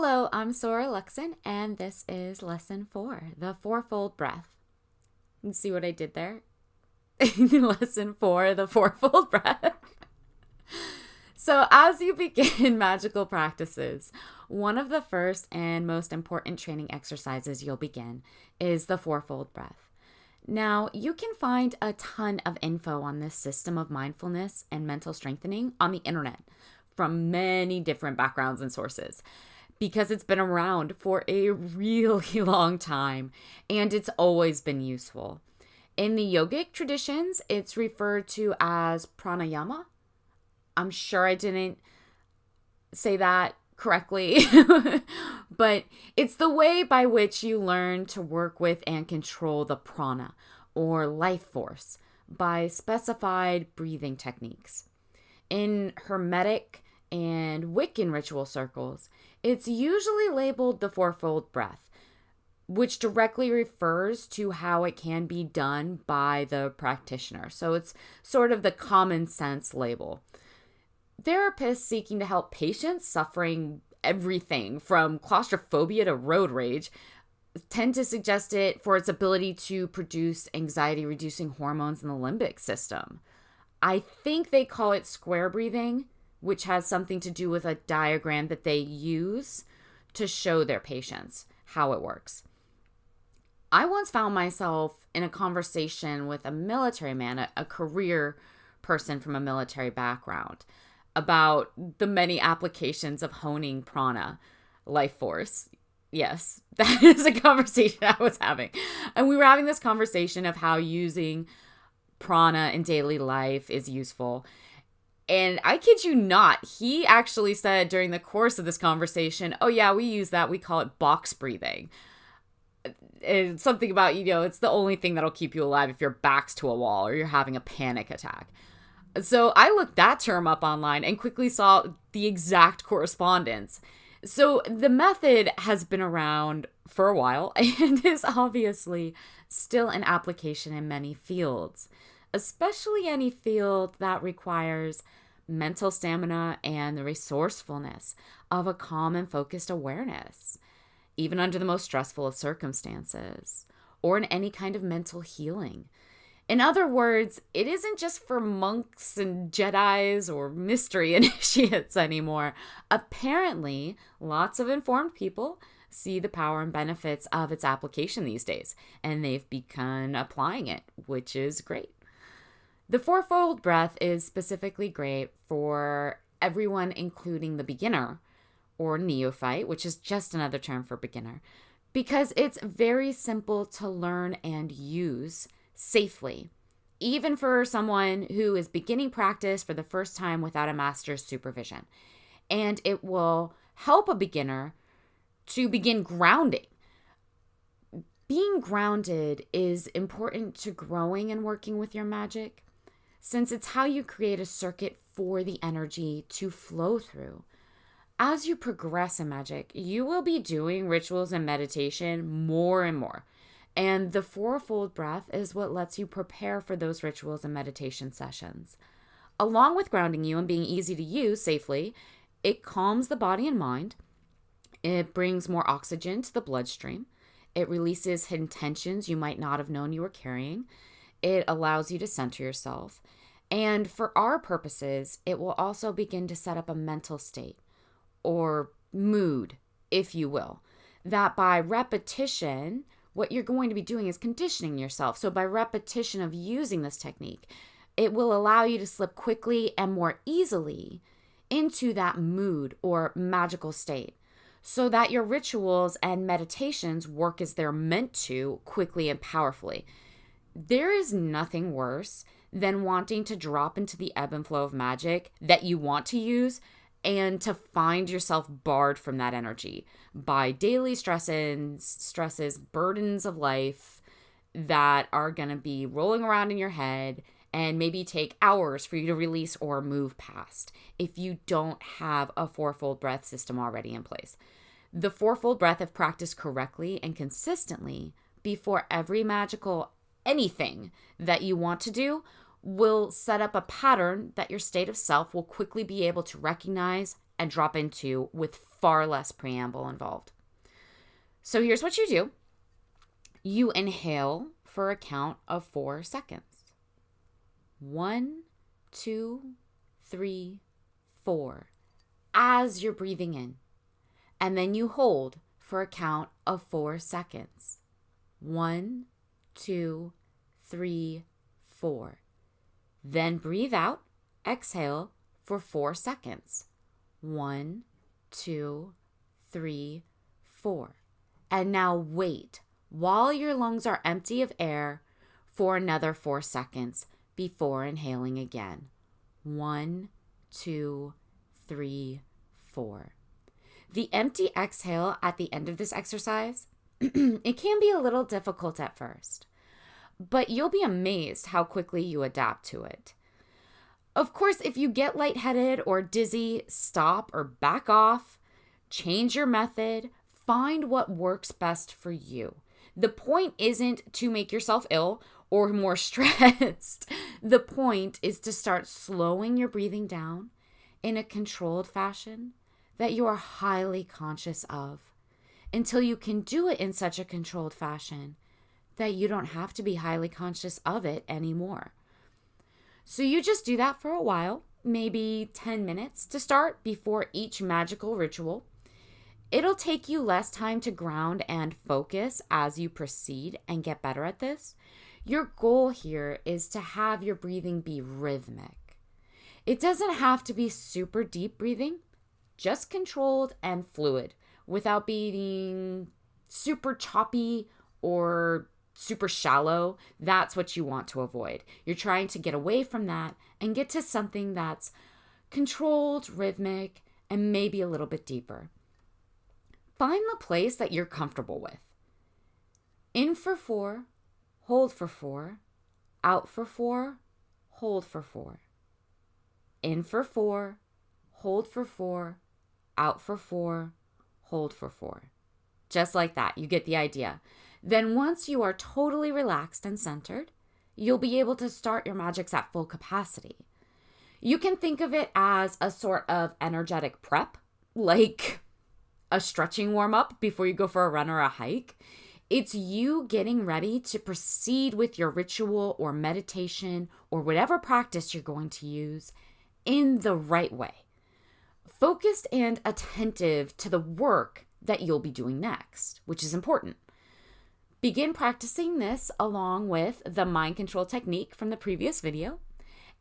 Hello, I'm Sora Luxon, and this is Lesson 4, the Fourfold Breath. You see what I did there? Lesson 4, the Fourfold Breath. So as you begin magical practices, one of the first and most important training exercises you'll begin is the Fourfold Breath. Now, you can find a ton of info on this system of mindfulness and mental strengthening on the internet from many different backgrounds and sources, because it's been around for a really long time and it's always been useful. In the yogic traditions, it's referred to as pranayama. I'm sure I didn't say that correctly, but it's the way by which you learn to work with and control the prana, or life force, by specified breathing techniques. In Hermetic and Wiccan ritual circles, it's usually labeled the Fourfold Breath, which directly refers to how it can be done by the practitioner. So it's sort of the common sense label. Therapists seeking to help patients suffering everything from claustrophobia to road rage tend to suggest it for its ability to produce anxiety-reducing hormones in the limbic system. I think they call it square breathing, which has something to do with a diagram that they use to show their patients how it works. I once found myself in a conversation with a military man, a career person from a military background, about the many applications of honing prana, life force. Yes, that is a conversation I was having. And we were having this conversation of how using prana in daily life is useful. And I kid you not, he actually said during the course of this conversation, oh yeah, we use that. We call it box breathing. And something about, it's the only thing that'll keep you alive if your back's to a wall or you're having a panic attack. So I looked that term up online and quickly saw the exact correspondence. So the method has been around for a while and is obviously still in application in many fields, especially any field that requires mental stamina and the resourcefulness of a calm and focused awareness, even under the most stressful of circumstances, or in any kind of mental healing. In other words, it isn't just for monks and Jedis or mystery initiates anymore. Apparently, lots of informed people see the power and benefits of its application these days, and they've begun applying it, which is great. The Fourfold Breath is specifically great for everyone, including the beginner or neophyte, which is just another term for beginner, because it's very simple to learn and use safely, even for someone who is beginning practice for the first time without a master's supervision. And it will help a beginner to begin grounding. Being grounded is important to growing and working with your magic, since it's how you create a circuit for the energy to flow through. As you progress in magic, you will be doing rituals and meditation more and more. And the Fourfold Breath is what lets you prepare for those rituals and meditation sessions. Along with grounding you and being easy to use safely, it calms the body and mind. It brings more oxygen to the bloodstream. It releases hidden tensions you might not have known you were carrying. It allows you to center yourself. And for our purposes, it will also begin to set up a mental state, or mood, if you will, that by repetition, what you're going to be doing is conditioning yourself. So by repetition of using this technique, it will allow you to slip quickly and more easily into that mood or magical state, so that your rituals and meditations work as they're meant to, quickly and powerfully. There is nothing worse than wanting to drop into the ebb and flow of magic that you want to use and to find yourself barred from that energy by daily stresses, burdens of life that are going to be rolling around in your head and maybe take hours for you to release or move past if you don't have a Fourfold Breath system already in place. The Fourfold Breath, if practiced correctly and consistently before every magical anything that you want to do, will set up a pattern that your state of self will quickly be able to recognize and drop into with far less preamble involved. So here's what you do. You inhale for a count of 4 seconds. 1, 2, 3, 4. As you're breathing in. And then you hold for a count of 4 seconds. 1, 2, 3, 4. Then breathe out, exhale for 4 seconds. 1, 2, 3, 4. And now wait while your lungs are empty of air for another 4 seconds before inhaling again. 1, 2, 3, 4. The empty exhale at the end of this exercise, it can be a little difficult at first, but you'll be amazed how quickly you adapt to it. Of course, if you get lightheaded or dizzy, stop or back off, change your method, find what works best for you. The point isn't to make yourself ill or more stressed. The point is to start slowing your breathing down in a controlled fashion that you are highly conscious of until you can do it in such a controlled fashion that you don't have to be highly conscious of it anymore. So you just do that for a while, maybe 10 minutes to start before each magical ritual. It'll take you less time to ground and focus as you proceed and get better at this. Your goal here is to have your breathing be rhythmic. It doesn't have to be super deep breathing, just controlled and fluid without being super choppy or super shallow. That's what you want to avoid. You're trying to get away from that and get to something that's controlled, rhythmic, and maybe a little bit deeper. Find the place that you're comfortable with. In for 4, hold for 4, out for 4, hold for 4. In for 4, hold for 4, out for 4, hold for 4. Just like that, you get the idea. Then once you are totally relaxed and centered, you'll be able to start your magics at full capacity. You can think of it as a sort of energetic prep, like a stretching warm-up before you go for a run or a hike. It's you getting ready to proceed with your ritual or meditation or whatever practice you're going to use in the right way. Focused and attentive to the work that you'll be doing next, which is important. Begin practicing this along with the mind control technique from the previous video,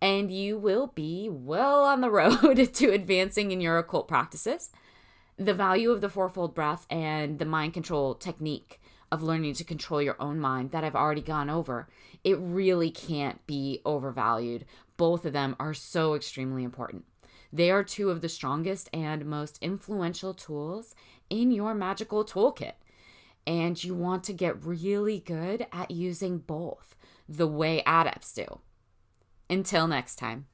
and you will be well on the road to advancing in your occult practices. The value of the Fourfold Breath and the mind control technique of learning to control your own mind that I've already gone over, it really can't be overvalued. Both of them are so extremely important. They are 2 of the strongest and most influential tools in your magical toolkit. And you want to get really good at using both the way adepts do. Until next time.